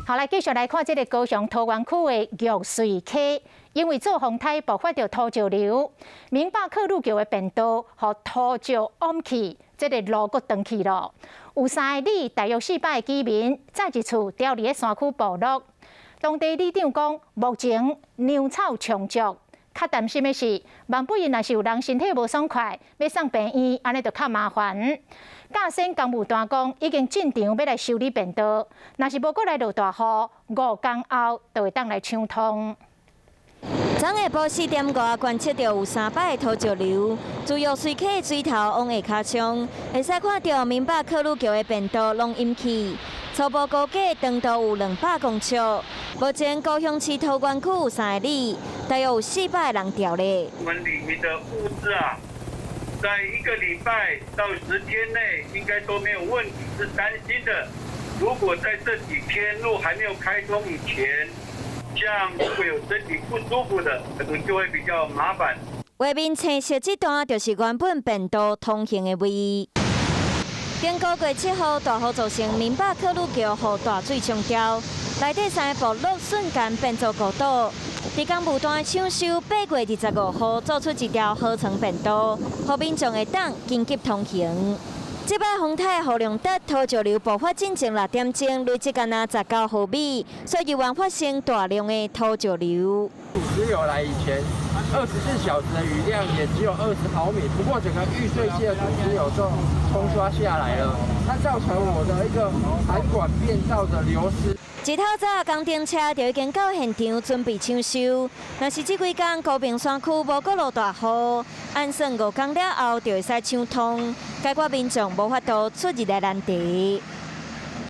好，来继续来看这个高雄桃园区的玉水溪，因为做风台爆发着土石流，明北克鲁桥的便道和土石淹去，这个路阁断去了。有3个里大约400个居民再一次掉离山区部落。当地里长讲，目前粮草充足。较担心的是，万不因若是有人身体无爽快，要送病院，安尼就较麻烦。驾驶工务单讲已经进场要来修理便道，若是无过来落大雨，5天后就会当来抢通。昨下晡4点外，观测到有300个土石流，自玉水溪水头往下骹冲，会使看到明北克鲁桥的便道拢淹去。初步估计长度有200公尺。目前高雄市桃园区有3个里，大约有400人掉咧。我们里面的物资啊，在1个礼拜到10天内应该都没有问题，是担心的。如果在这几天路还没有开通以前，像如果有身体不舒服的，可能就会比较麻烦。画面青色这段就是原本便道通行的位。经过月7号大雨造成明北克鲁桥和大水冲掉，内底3个部落瞬间变作孤岛。伫工务段抢修8月25号做出一条河床便道，让民众会当紧急通行。这摆风台雨量达土石流爆发进前6点钟，累计干那19毫米，所以原发生大量的土石流。只有来以前24小时的雨量也只有20毫米，不过整个玉水溪的土石有就冲刷下来了，它造成我的一个涵管变道的流失。一透早，工程车就已经到现场准备抢修。若是这几天高屏山区无阁落大雨，按算5天了后就会使抢通，解决民众无法度出入的难题。